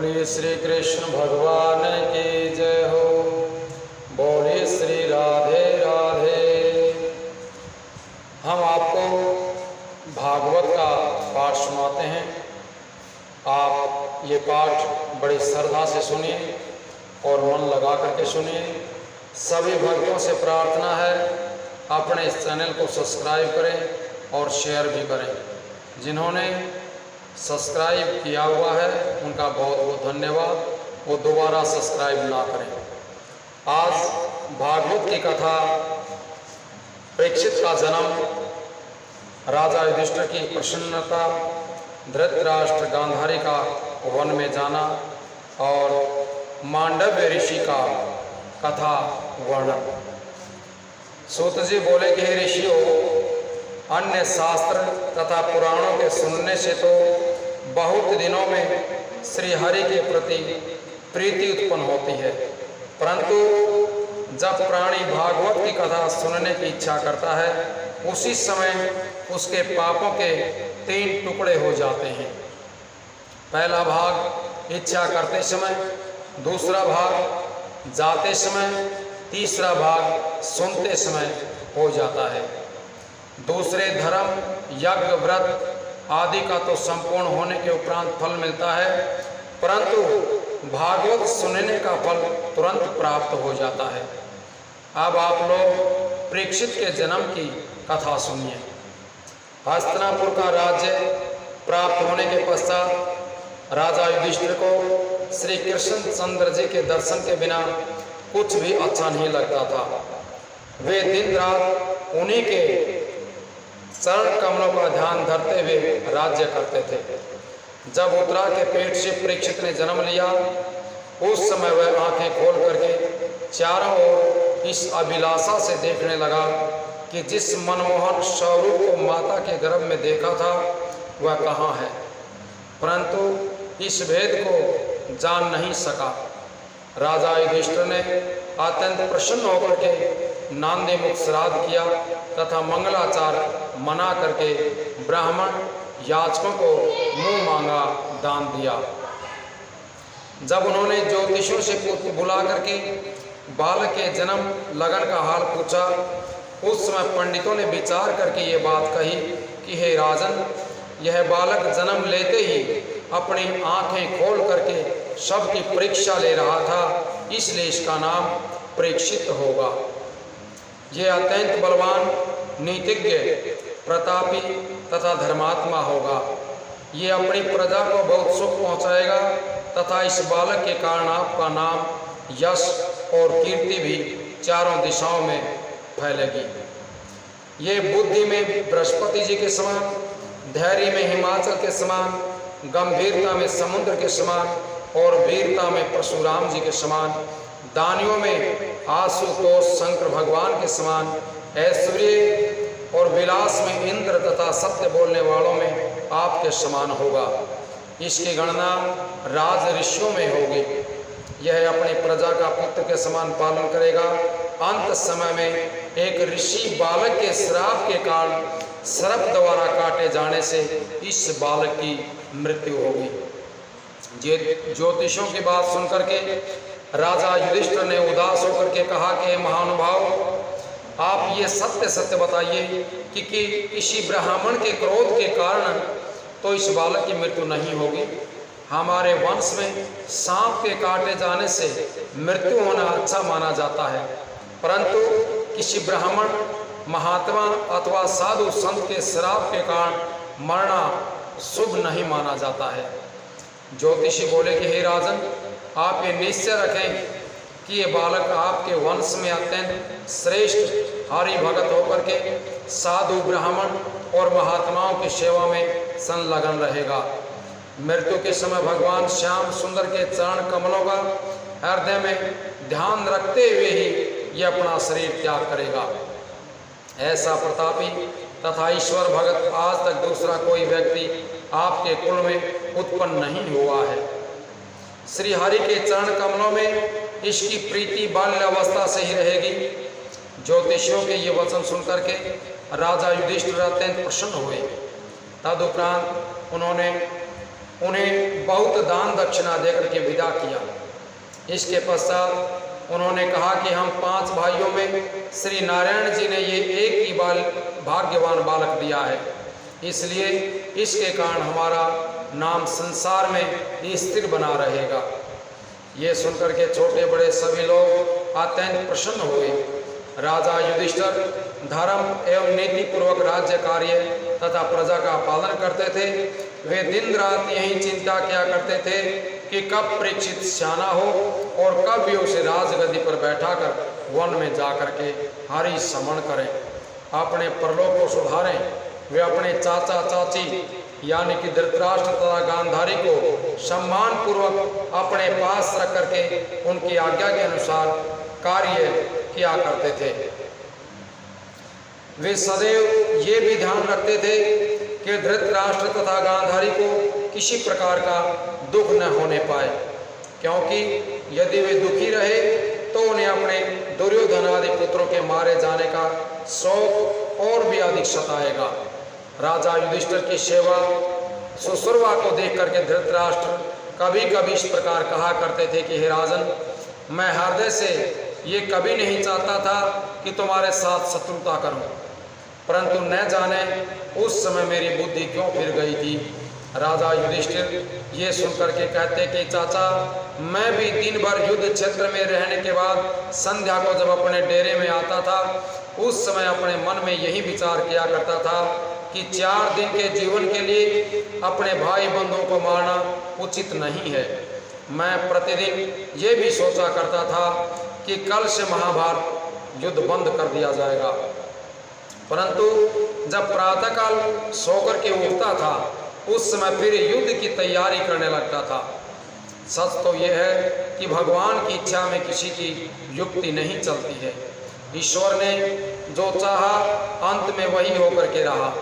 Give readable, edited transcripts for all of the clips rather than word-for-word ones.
बोलिए श्री कृष्ण भगवान की जय हो। बोलिए श्री राधे राधे। हम आपको भागवत का पाठ सुनाते हैं। आप ये पाठ बड़ी श्रद्धा से सुनिए और मन लगा करके सुनिए। सभी भक्तों से प्रार्थना है अपने इस चैनल को सब्सक्राइब करें और शेयर भी करें। जिन्होंने सब्सक्राइब किया हुआ है उनका बहुत बहुत धन्यवाद। वो दोबारा सब्सक्राइब ना करें। आज भागवत की कथा परीक्षित का जन्म, राजा युधिष्ठिर की प्रसन्नता, धृतराष्ट्र गांधारी का वन में जाना और मांडव्य ऋषि का कथा वर्णन। सूत जी बोले कि हे ऋषियों, अन्य शास्त्र तथा पुराणों के सुनने से तो बहुत दिनों में श्री हरि के प्रति प्रीति उत्पन्न होती है, परंतु जब प्राणी भागवत की कथा सुनने की इच्छा करता है उसी समय उसके पापों के 3 टुकड़े हो जाते हैं। पहला भाग इच्छा करते समय, दूसरा भाग जाते समय, तीसरा भाग सुनते समय हो जाता है। दूसरे धर्म, यज्ञ, व्रत आदि का तो संपूर्ण होने के उपरांत फल मिलता है, परंतु भागवत सुनने का फल तुरंत प्राप्त हो जाता है। अब आप लोग परीक्षित के जन्म की कथा सुनिए। हस्तिनापुर का राज्य प्राप्त होने के पश्चात राजा युधिष्ठिर को श्री कृष्ण चंद्र जी के दर्शन के बिना कुछ भी अच्छा नहीं लगता था। वे दिन रात उन्हीं के चरण कमलों का ध्यान धरते हुए राज्य करते थे। जब उत्तरा के पेट से परीक्षित ने जन्म लिया उस समय वह आंखें खोल करके चारों ओर इस अभिलाषा से देखने लगा कि जिस मनमोहन स्वरूप को माता के गर्भ में देखा था वह कहाँ है, परंतु इस भेद को जान नहीं सका। राजा युधिष्ठिर ने अत्यंत प्रसन्न होकर के नांदी मुख श्राद्ध किया तथा मंगलाचार मना करके ब्राह्मण याचकों को मुंह मांगा दान दिया। जब उन्होंने ज्योतिषियों से बुला करके बालक के जन्म लगन का हाल पूछा उस समय पंडितों ने विचार करके ये बात कही कि हे राजन, यह बालक जन्म लेते ही अपनी आंखें खोल करके सबकी परीक्षा ले रहा था, इसलिए इसका नाम परीक्षित होगा। यह अत्यंत बलवान, नीतिज्ञ, प्रतापी तथा धर्मात्मा होगा। ये अपनी प्रजा को बहुत सुख पहुंचाएगा तथा इस बालक के कारण आपका नाम, यश और कीर्ति भी चारों दिशाओं में फैलेगी। ये बुद्धि में बृहस्पति जी के समान, धैर्य में हिमाचल के समान, गंभीरता में समुद्र के समान और वीरता में परशुराम जी के समान, दानियों में आशुतोष शंकर भगवान के समान, ऐश्वर्य और विलास में इंद्र तथा सत्य बोलने वालों में आपके समान होगा। इसकी गणना राज ऋषियों में होगी। यह अपनी प्रजा का पुत्र के समान पालन करेगा। अंत समय में एक ऋषि बालक के श्राप के कारण सर्प द्वारा काटे जाने से इस बालक की मृत्यु होगी। ज्योतिषों की बात सुनकर के राजा युधिष्ठिर ने उदास होकर के कहा कि महानुभाव, आप ये सत्य सत्य बताइए कि किसी ब्राह्मण के क्रोध के कारण तो इस बालक की मृत्यु नहीं होगी। हमारे वंश में सांप के काटे जाने से मृत्यु होना अच्छा माना जाता है, परंतु किसी ब्राह्मण, महात्मा अथवा साधु संत के श्राप के कारण मरना शुभ नहीं माना जाता है। ज्योतिषी बोले कि हे राजन, आप ये निश्चय रखें कि ये बालक आपके वंश में अत्यंत श्रेष्ठ हरि भगत होकर के साधु, ब्राह्मण और महात्माओं की सेवा में संलग्न रहेगा। मृत्यु के समय भगवान श्याम सुंदर के चरण कमलों का हृदय में ध्यान रखते हुए ही ये अपना शरीर त्याग करेगा। ऐसा प्रतापी तथा ईश्वर भगत आज तक दूसरा कोई व्यक्ति आपके कुल में उत्पन्न नहीं हुआ है। श्री हरि के चरण कमलों में इसकी प्रीति बाल्यावस्था से ही रहेगी। ज्योतिषियों के ये वचन सुनकर के राजा युधिष्ठिर अत्यंत प्रसन्न हुए। तदुपरांत उन्होंने उन्हें बहुत दान दक्षिणा देकर के विदा किया। इसके पश्चात उन्होंने कहा कि हम 5 भाइयों में श्री नारायण जी ने ये एक ही भाग्यवान बालक दिया है, इसलिए इसके कारण हमारा नाम संसार में स्थिर बना रहेगा। ये सुनकर के छोटे बड़े सभी लोग अत्यंत प्रसन्न हुए। राजा युधिष्ठिर धर्म एवं नीति पूर्वक राज्य कार्य तथा प्रजा का पालन करते थे। वे दिन रात यही चिंता किया करते थे कि कब परीक्षित सियाना हो और कब भी उसे राजगद्दी पर बैठाकर वन में जाकर के हरि समन करें, अपने परलोक को सुधारें। वे अपने चाचा चाची यानी कि धृतराष्ट्र तथा गांधारी को सम्मान पूर्वक अपने पास रख करके उनकी आज्ञा के अनुसार कार्य किया करते थे। वे सदैव ये भी ध्यान रखते थे कि धृतराष्ट्र तथा गांधारी को किसी प्रकार का दुख न होने पाए, क्योंकि यदि वे दुखी रहे तो उन्हें अपने दुर्योधन आदि पुत्रों के मारे जाने का शौक और भी अधिक सताएगा। राजा युधिष्ठिर की सेवा शुश्रूषा को देख करके धृतराष्ट्र कभी कभी इस प्रकार कहा करते थे कि हे राजन, मैं हृदय से ये कभी नहीं चाहता था कि तुम्हारे साथ शत्रुता करूं, परंतु न जाने उस समय मेरी बुद्धि क्यों फिर गई थी। राजा युधिष्ठिर ये सुनकर के कहते कि चाचा, मैं भी दिन भर युद्ध क्षेत्र में रहने के बाद संध्या को जब अपने डेरे में आता था, उस समय अपने मन में यही विचार किया करता था कि 4 दिन के जीवन के लिए अपने भाई बंधुओं को मारना उचित नहीं है। मैं प्रतिदिन ये भी सोचा करता था कि कल से महाभारत युद्ध बंद कर दिया जाएगा, परंतु जब प्रातःकाल सोकर के उठता था उस समय फिर युद्ध की तैयारी करने लगता था। सच तो यह है कि भगवान की इच्छा में किसी की युक्ति नहीं चलती है। ईश्वर ने जो चाहा अंत में वही होकर के रहा।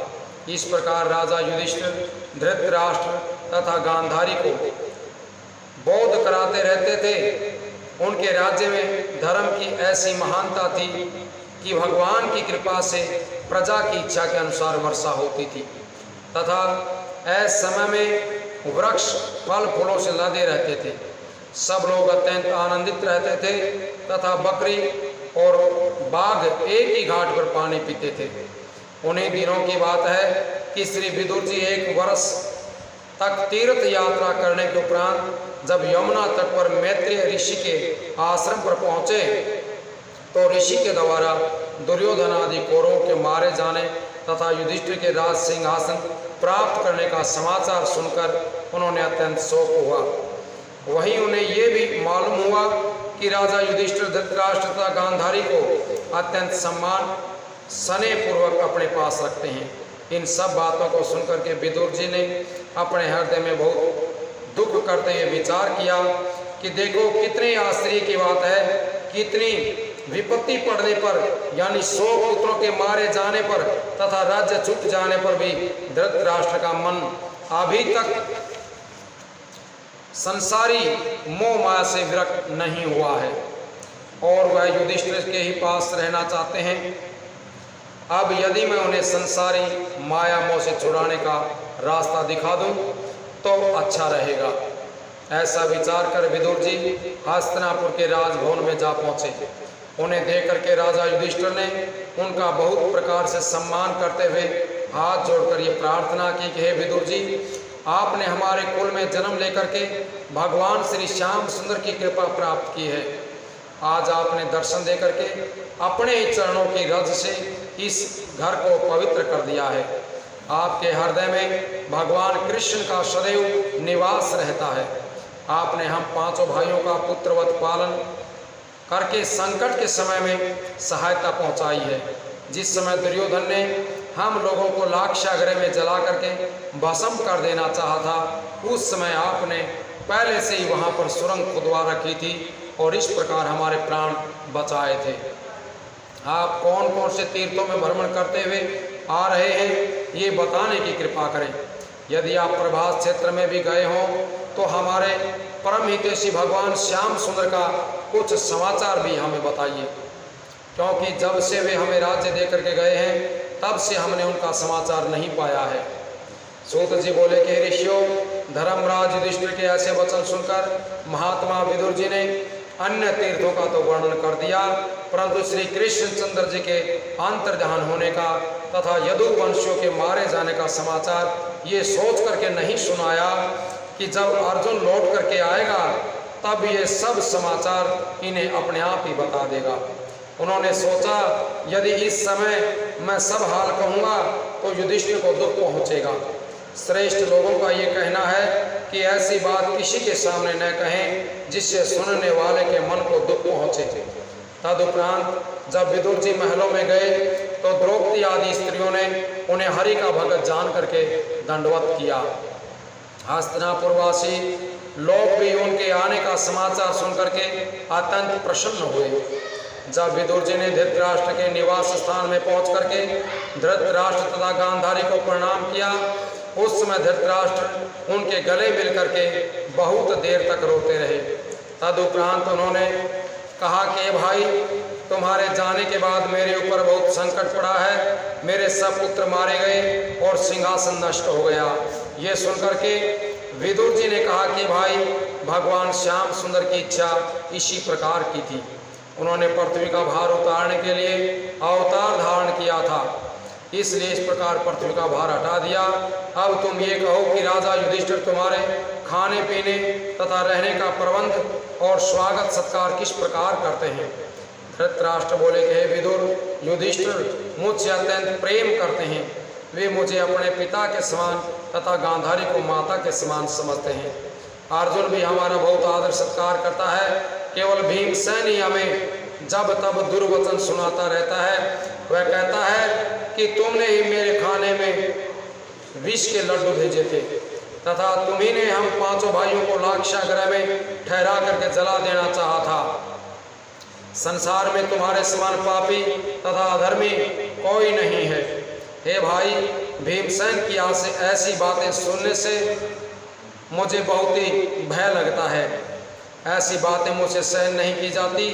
इस प्रकार राजा युधिष्ठिर धृतराष्ट्र तथा गांधारी को बोध कराते रहते थे। उनके राज्य में धर्म की ऐसी महानता थी कि भगवान की कृपा से प्रजा की इच्छा के अनुसार वर्षा होती थी तथा ऐसे समय में वृक्ष फल फूलों से लदे रहते थे। सब लोग अत्यंत आनंदित रहते थे तथा बकरी और बाघ एक ही घाट पर पानी पीते थे। उन्हीं दिनों की बात है कि श्री विदुर जी 1 वर्ष तक तीर्थ यात्रा करने के उपरांत जब यमुना तट पर मैत्रेय ऋषि के आश्रम पर पहुँचे तो ऋषि के द्वारा दुर्योधन आदि कौरवों के मारे जाने तथा युधिष्ठिर के राज सिंहासन प्राप्त करने का समाचार सुनकर उन्होंने अत्यंत शोक हुआ। वहीं उन्हें ये भी मालूम हुआ कि राजा युधिष्ठिर धृतराष्ट्र तथा गांधारी को अत्यंत सम्मान स्नेह पूर्वक अपने पास रखते हैं। इन सब बातों को सुनकर के विदुर जी ने अपने हृदय में बहुत दुख करते हुए विचार किया कि देखो कितने आश्चर्य की बात है, कितनी विपत्ति पड़ने पर यानी 100 पुत्रों के मारे जाने पर तथा राज्य छूट जाने पर भी धृतराष्ट्र का मन अभी तक संसारी मोह माया से विरक्त नहीं हुआ है और वह युधिष्ठिर के ही पास रहना चाहते हैं। अब यदि मैं उन्हें संसारी माया मोह से छुड़ाने का रास्ता दिखा दूं तो अच्छा रहेगा। ऐसा विचार कर विदुर जी हस्तिनापुर के राजभवन में जा पहुंचे। उन्हें देख करके राजा युधिष्ठिर ने उनका बहुत प्रकार से सम्मान करते हुए हाथ जोड़कर ये प्रार्थना की कि हे विदुर जी, आपने हमारे कुल में जन्म लेकर के भगवान श्री श्याम सुंदर की कृपा प्राप्त की है। आज आपने दर्शन दे करके अपने ही चरणों की रज से इस घर को पवित्र कर दिया है। आपके हृदय में भगवान कृष्ण का सदैव निवास रहता है। आपने हम 5 भाइयों का पुत्रवत पालन करके संकट के समय में सहायता पहुंचाई है। जिस समय दुर्योधन ने हम लोगों को लाक्षागृह में जला करके भस्म कर देना चाहा था, उस समय आपने पहले से ही वहां पर सुरंग खुदवा रखी थी और इस प्रकार हमारे प्राण बचाए थे। आप कौन कौन से तीर्थों में भ्रमण करते हुए आ रहे हैं ये बताने की कृपा करें। यदि आप प्रभास क्षेत्र में भी गए हों तो हमारे परम हितैषी भगवान श्याम सुंदर का कुछ समाचार भी हमें बताइए, क्योंकि जब से वे हमें राज्य दे करके गए हैं तब से हमने उनका समाचार नहीं पाया है। सूत जी बोले कि ऋषियों, धर्मराज युधिष्ठिर के ऐसे वचन सुनकर महात्मा विदुर जी ने अन्य तीर्थों का तो वर्णन कर दिया, परंतु श्री कृष्णचंद्र जी के अंतर्ध्यान होने का तथा यदुवंशियों के मारे जाने का समाचार ये सोच करके नहीं सुनाया कि जब अर्जुन लौट करके आएगा तब ये सब समाचार इन्हें अपने आप ही बता देगा। उन्होंने सोचा यदि इस समय मैं सब हाल कहूँगा तो युधिष्ठिर को दुख पहुँचेगा। श्रेष्ठ लोगों का ये कहना है कि ऐसी बात किसी के सामने न कहें जिससे सुनने वाले के मन को दुख पहुँचे। तदुपरांत जब विदुर जी महलों में गए तो द्रौपदी आदि स्त्रियों ने उन्हें हरि का भगत जान करके दंडवत किया। हस्तिनापुरवासी लोग भी उनके आने का समाचार सुनकर के अत्यंत प्रसन्न हुए। जब विदुर जी ने धृतराष्ट्र के निवास स्थान में पहुंच करके धृतराष्ट्र तथा गांधारी को प्रणाम किया, उस समय धृतराष्ट्र उनके गले मिल करके बहुत देर तक रोते रहे। तदुपरांत उन्होंने कहा कि भाई, तुम्हारे जाने के बाद मेरे ऊपर बहुत संकट पड़ा है, मेरे सब पुत्र मारे गए और सिंहासन नष्ट हो गया। ये सुनकर के विदुर जी ने कहा कि भाई, भगवान श्याम सुंदर की इच्छा इसी प्रकार की थी। उन्होंने पृथ्वी का भार उतारने के लिए अवतार धारण किया था, इसलिए इस प्रकार पृथ्वी का भार हटा दिया। अब तुम ये कहो कि राजा युधिष्ठिर तुम्हारे खाने पीने तथा रहने का प्रबंध और स्वागत सत्कार किस प्रकार करते हैं। धृतराष्ट्र बोले कि हे विदुर, युधिष्ठिर मुझसे अत्यंत प्रेम करते हैं, वे मुझे अपने पिता के समान तथा गांधारी को माता के समान समझते हैं। अर्जुन भी हमारा बहुत आदर सत्कार करता है, केवल भीमसेन ही हमें जब तब दुर्वचन सुनाता रहता है। वह कहता है कि तुमने ही मेरे खाने में विष के लड्डू भेजे थे तथा तुम्ही ने हम पांचों भाइयों को लाक्षागृह में ठहरा करके जला देना चाहा था। संसार में तुम्हारे समान पापी तथा अधर्मी कोई नहीं है। हे भाई, भीमसेन की ऐसी बातें सुनने से मुझे बहुत ही भय लगता है। ऐसी बातें मुझसे सहन नहीं की जाती।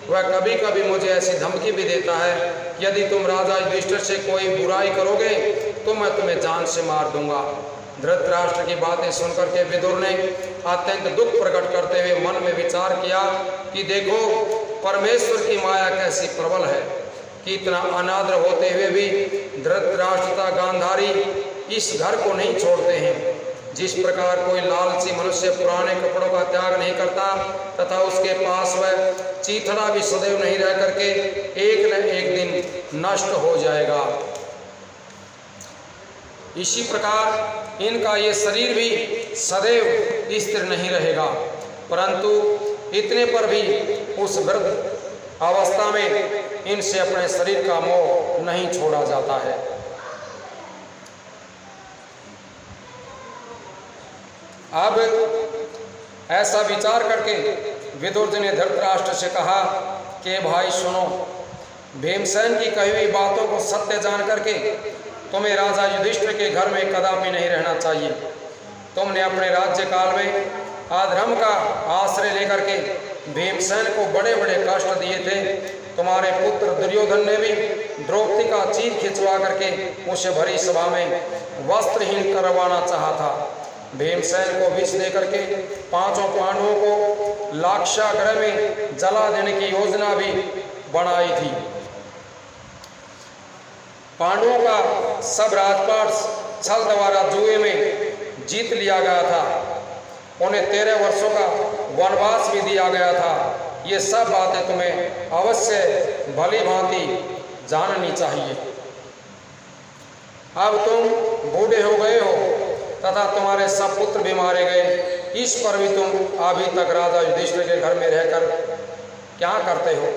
वह कभी कभी मुझे ऐसी धमकी भी देता है, यदि तुम राजा युधिष्ठिर से कोई बुराई करोगे तो मैं तुम्हें जान से मार दूंगा। धृतराष्ट्र की बातें सुनकर के विदुर ने अत्यंत दुख प्रकट करते हुए मन में विचार किया कि देखो, परमेश्वर की माया कैसी प्रबल है कि इतना अनादर होते हुए भी धृतराष्ट्र तथा गांधारी इस घर को नहीं छोड़ते हैं। जिस प्रकार कोई लालची मनुष्य पुराने कपड़ों का त्याग नहीं करता तथा उसके पास वह चीथड़ा भी सदैव नहीं रह करके एक न एक दिन नष्ट हो जाएगा, इसी प्रकार इनका ये शरीर भी सदैव स्थिर नहीं रहेगा। परंतु इतने पर भी उस वृद्ध अवस्था में इनसे अपने शरीर का मोह नहीं छोड़ा जाता है। अब ऐसा विचार करके विदुर जी ने धृतराष्ट्र से कहा कि भाई सुनो, भीमसेन की कही हुई बातों को सत्य जान करके तुम्हें राजा युधिष्ठिर के घर में कदापि नहीं रहना चाहिए। तुमने अपने राज्य काल में अधर्म का आश्रय लेकर के भीमसेन को बड़े बड़े कष्ट दिए थे। तुम्हारे पुत्र दुर्योधन ने भी द्रौपदी का चीर खिंचवा करके उसे भरी सभा में वस्त्रहीन करवाना चाहा था। भीमसेन को विष देकर के पांचों पांडवों को लाक्षागृह में जला देने की योजना भी बनाई थी। पांडवों का सब राजपाट छल द्वारा जुए में जीत लिया गया था। उन्हें 13 वर्षों का वनवास भी दिया गया था। ये सब बातें तुम्हें अवश्य भली भांति जाननी चाहिए। अब तुम बूढ़े हो गए हो तथा तुम्हारे सब पुत्र भी मारे गए, इस पर भी तुम अभी तक राजा युधिष्ठिर के घर में रहकर क्या करते हो।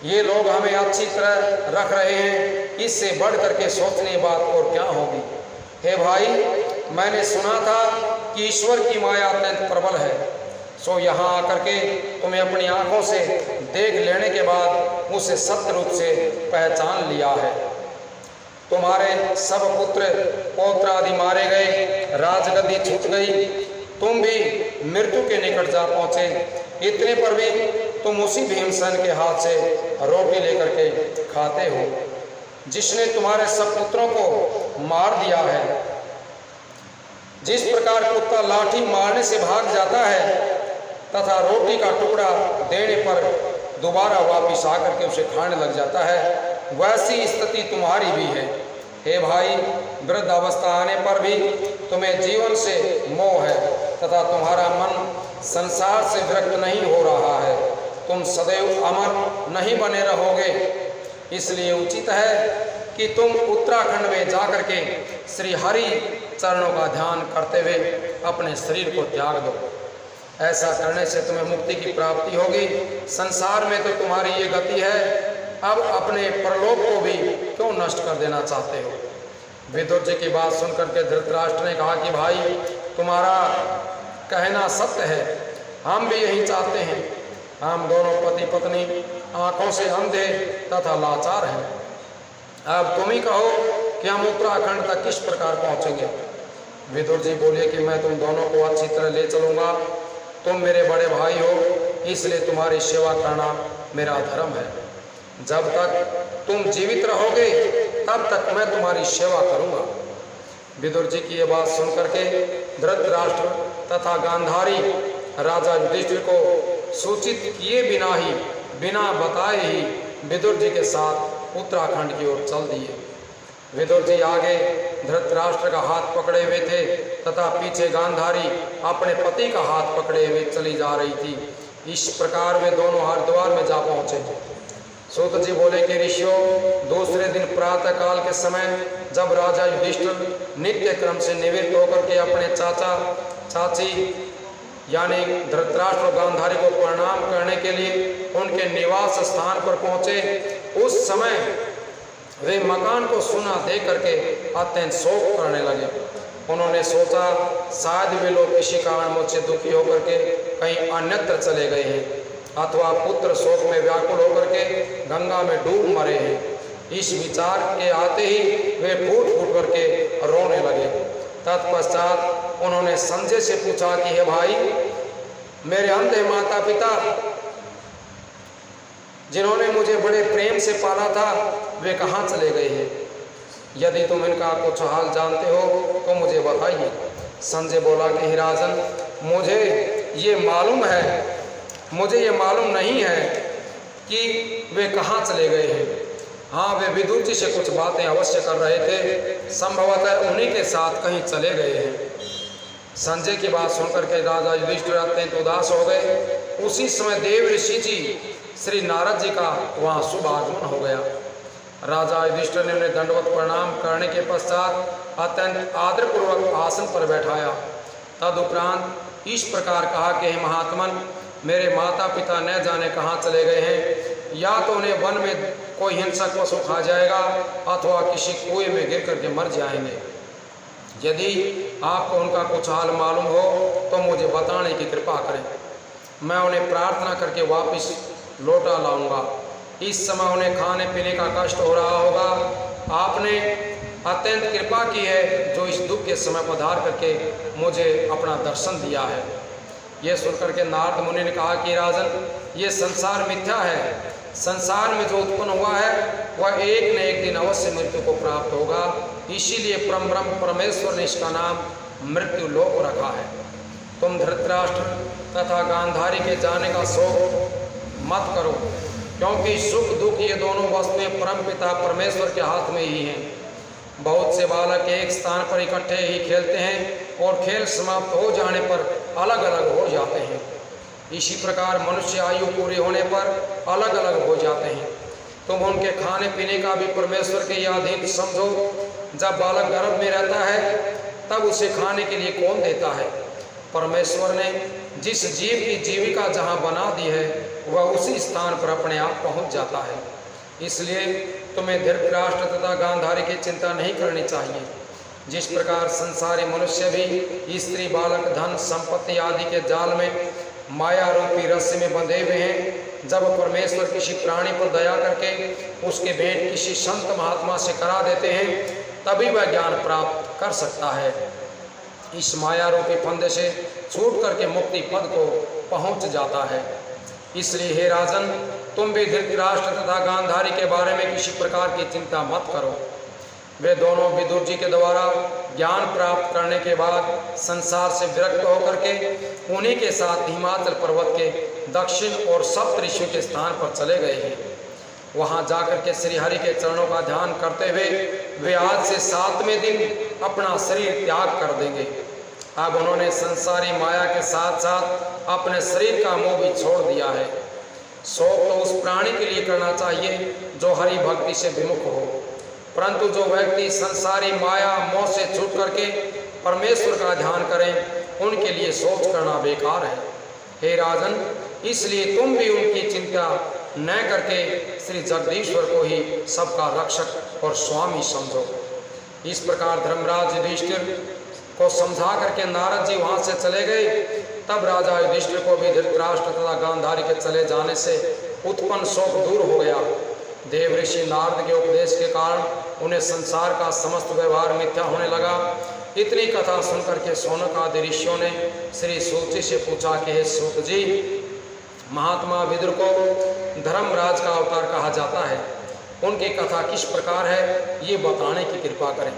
ये लोग हमें अच्छी तरह रख रहे हैं, इससे बढ़ करके सोचने बात और क्या होगी। हे भाई, मैंने सुना था कि ईश्वर की माया अत्यंत प्रबल है, सो यहाँ आकर के तुम्हें अपनी आंखों से देख लेने के बाद उसे सत्य रूप से पहचान लिया है। तुम्हारे सब पुत्र पौत्र आदि मारे गए, राजगद्दी छूट गई, तुम भी मृत्यु के निकट जा पहुँचे। इतने पर भी तुम उसी भीमसेन के हाथ से रोटी लेकर के खाते हो जिसने तुम्हारे सब पुत्रों को मार दिया है। जिस प्रकार कुत्ता लाठी मारने से भाग जाता है तथा रोटी का टुकड़ा देने पर दोबारा वापिस आकर के उसे खाने लग जाता है, वैसी स्थिति तुम्हारी भी है। हे भाई, वृद्ध अवस्था आने पर भी तुम्हें जीवन से मोह है तथा तुम्हारा मन संसार से विरक्त नहीं हो रहा है। तुम सदैव अमर नहीं बने रहोगे, इसलिए उचित है कि तुम उत्तराखंड में जाकर के श्री हरि चरणों का ध्यान करते हुए अपने शरीर को त्याग दो। ऐसा करने से तुम्हें मुक्ति की प्राप्ति होगी। संसार में तो तुम्हारी ये गति है, अब अपने परलोक को भी क्यों नष्ट कर देना चाहते हो। विदुर जी की बात सुनकर के धृतराष्ट्र ने कहा कि भाई, तुम्हारा कहना सत्य है, हम भी यही चाहते हैं। हम दोनों पति पत्नी आंखों से अंधे तथा लाचार हैं। अब तुम ही कहो कि हम उत्तराखंड तक किस प्रकार पहुंचेंगे। विदुर जी बोले कि मैं तुम दोनों को अच्छी तरह ले चलूँगा। तुम मेरे बड़े भाई हो, इसलिए तुम्हारी सेवा करना मेरा धर्म है। जब तक तुम जीवित रहोगे तब तक मैं तुम्हारी सेवा करूँगा। विदुर जी की ये बात सुनकर के धृतराष्ट्र तथा गांधारी राजा युधिष्ठिर को सूचित किए बिना ही, बिना बताए ही विदुर जी के साथ उत्तराखंड की ओर चल दिए। विदुर जी आगे धृतराष्ट्र का हाथ पकड़े हुए थे तथा पीछे गांधारी अपने पति का हाथ पकड़े हुए चली जा रही थी। इस प्रकार वे दोनों हरिद्वार में जा पहुँचे। सूत जी बोले कि ऋषियों, दूसरे दिन प्रातः काल के समय जब राजा युधिष्ठिर नित्य क्रम से निवृत्त होकर के अपने चाचा चाची यानी धृतराष्ट्र और गांधारी को प्रणाम करने के लिए उनके निवास स्थान पर पहुँचे, उस समय वे मकान को सुना देख करके अत्यंत शोक करने लगे। उन्होंने सोचा शायद वे लोग किसी कारण मुझसे दुखी होकर के कहीं अन्यत्र चले गए हैं अथवा पुत्र शोक में व्याकुल होकर के गंगा में डूब मरे हैं। इस विचार के आते ही वे फूट फूट करके रोने लगे। तत्पश्चात उन्होंने संजय से पूछा कि हे भाई, मेरे अंधे माता पिता जिन्होंने मुझे बड़े प्रेम से पाला था, वे कहाँ चले गए हैं? यदि तुम इनका कुछ हाल जानते हो तो मुझे बताइए। संजय बोला कि हे राजन, मुझे ये मालूम नहीं है कि वे कहाँ चले गए हैं। हाँ, वे विदुर जी से कुछ बातें अवश्य कर रहे थे, संभवतः उन्हीं के साथ कहीं चले गए हैं। संजय की बात सुनकर के राजा युधिष्ठिर अत्यंत उदास हो गए। उसी समय देव ऋषि जी श्री नारद जी का वहाँ शुभ आगमन हो गया। राजा युधिष्ठिर ने उन्हें दंडवत प्रणाम करने के पश्चात अत्यंत आदरपूर्वक आसन पर बैठाया। तदुपरांत इस प्रकार कहा कि हे महात्मन, मेरे माता पिता न जाने कहाँ चले गए हैं। या तो उन्हें वन में कोई हिंसक पशु खा जाएगा अथवा किसी कुएं में गिर करके मर जाएंगे। यदि आपको उनका कुछ हाल मालूम हो तो मुझे बताने की कृपा करें, मैं उन्हें प्रार्थना करके वापस लौटा लाऊंगा। इस समय उन्हें खाने पीने का कष्ट हो रहा होगा। आपने अत्यंत कृपा की है जो इस दुख के समय पधार करके मुझे अपना दर्शन दिया है। यह सुनकर के नारद मुनि ने कहा कि राजन, ये संसार मिथ्या है। संसार में जो उत्पन्न हुआ है वह एक न एक दिन अवश्य मृत्यु को प्राप्त होगा। इसीलिए परम ब्रह्म परमेश्वर ने इसका नाम मृत्यु लोक रखा है। तुम धृतराष्ट्र तथा गांधारी के जाने का शोक मत करो, क्योंकि सुख दुख ये दोनों वस्तुएं परम पिता परमेश्वर के हाथ में ही हैं। बहुत से बालक एक स्थान पर इकट्ठे ही खेलते हैं और खेल समाप्त हो जाने पर अलग अलग हो जाते हैं। इसी प्रकार मनुष्य आयु पूरी होने पर अलग अलग हो जाते हैं। तुम उनके खाने पीने का भी परमेश्वर के अधीन समझो। जब बालक गर्भ में रहता है तब उसे खाने के लिए कौन देता है? परमेश्वर ने जिस जीव की जीविका जहाँ बना दी है वह उसी स्थान पर अपने आप पहुँच जाता है। इसलिए तुम्हें धृतराष्ट्र तथा गांधारी की चिंता नहीं करनी चाहिए। जिस प्रकार संसारी मनुष्य भी स्त्री बालक धन संपत्ति आदि के जाल में माया रूपी रस्सी में बंधे हुए हैं, जब परमेश्वर किसी प्राणी पर दया करके उसके भेंट किसी संत महात्मा से करा देते हैं तभी वह ज्ञान प्राप्त कर सकता है। इस माया रूपी फंदे से छूट करके मुक्ति पद को पहुंच जाता है। इसलिए हे राजन, तुम भी धृतराष्ट्र तथा गांधारी के बारे में किसी प्रकार की चिंता मत करो। वे दोनों विदुर जी के द्वारा ज्ञान प्राप्त करने के बाद संसार से विरक्त होकर के उन्हीं के साथ हिमाचल पर्वत के दक्षिण और सप्त ऋषियों के स्थान पर चले गए हैं। वहां जाकर के श्री हरि के चरणों का ध्यान करते हुए वे आज से 7वें दिन अपना शरीर त्याग कर देंगे। अब उन्होंने संसारी माया के साथ साथ अपने शरीर का मोह भी छोड़ दिया है। शोक तो उस प्राणी के लिए करना चाहिए जो हरि भक्ति से विमुख हो, परंतु जो व्यक्ति संसारी माया मोह से छूट करके परमेश्वर का ध्यान करें उनके लिए शोक करना बेकार है। हे राजन, इसलिए तुम भी उनकी चिंता न करके श्री जगदीश्वर को ही सबका रक्षक और स्वामी समझो। इस प्रकार धर्मराज युधिष्ठिर को समझा करके नारद जी वहां से चले गए। तब राजा युधिष्ठिर को भी धृतराष्ट्र तथा गांधारी के चले जाने से उत्पन्न शोक दूर हो गया। देव ऋषि नारद के उपदेश के कारण उन्हें संसार का समस्त व्यवहार मिथ्या होने लगा। इतनी कथा सुनकर के शौनक आदि ऋषियों ने श्री सूत जी से पूछा कि हे सूत जी, महात्मा विदुर को धर्मराज का अवतार कहा जाता है, उनकी कथा किस प्रकार है ये बताने की कृपा करें।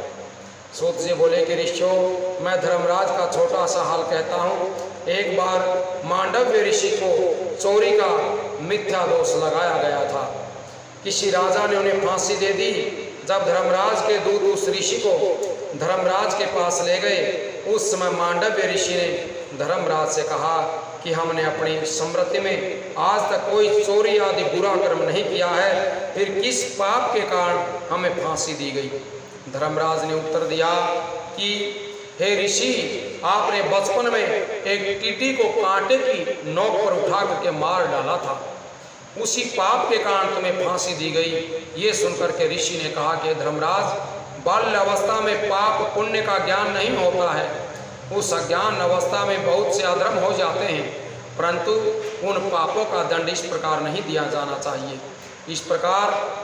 सूत जी बोले कि ऋषियों, मैं धर्मराज का छोटा सा हाल कहता हूँ। एक बार मांडव्य ऋषि को चोरी का मिथ्या दोष लगाया गया था। किसी राजा ने उन्हें फांसी दे दी। जब धर्मराज के दूत उस ऋषि को धर्मराज के पास ले गए, उस समय मांडव्य ऋषि ने धर्मराज से कहा कि हमने अपनी स्मृति में आज तक कोई चोरी आदि बुरा कर्म नहीं किया है, फिर किस पाप के कारण हमें फांसी दी गई। धर्मराज ने उत्तर दिया कि हे ऋषि, आपने बचपन में एक टीटी को कांटे की नोक पर उठा करके मार डाला था, उसी पाप के कारण तुम्हें फांसी दी गई। ये सुनकर के ऋषि ने कहा कि धर्मराज, बाल्य अवस्था में पाप पुण्य का ज्ञान नहीं होता है। उस अज्ञान अवस्था में बहुत से अधर्म हो जाते हैं, परंतु उन पापों का दंड इस प्रकार नहीं दिया जाना चाहिए। इस प्रकार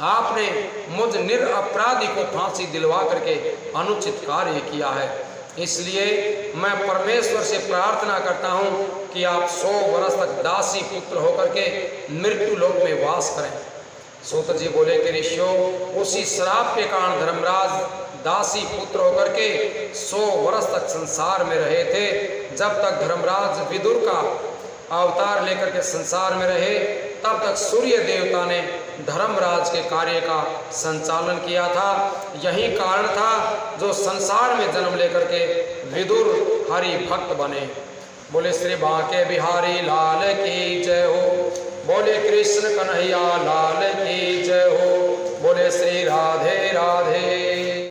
आपने मुझ निरपराधी को फांसी दिलवा करके अनुचित कार्य किया है। इसलिए मैं परमेश्वर से प्रार्थना करता हूँ कि आप 100 वर्ष तक दासी पुत्र होकर के मृत्यु लोक में वास करें। सूत जी बोले कि ऋषियों, उसी श्राप के कारण धर्मराज दासी पुत्र होकर के 100 वर्ष तक संसार में रहे थे। जब तक धर्मराज विदुर का अवतार लेकर के संसार में रहे, तब तक सूर्य देवता ने धर्मराज के कार्य का संचालन किया था। यही कारण था जो संसार में जन्म लेकर के विदुर हरि भक्त बने। बोले श्री बांके बिहारी लाल की जय हो। बोले कृष्ण कन्हैया लाल की जय हो। बोले श्री राधे राधे।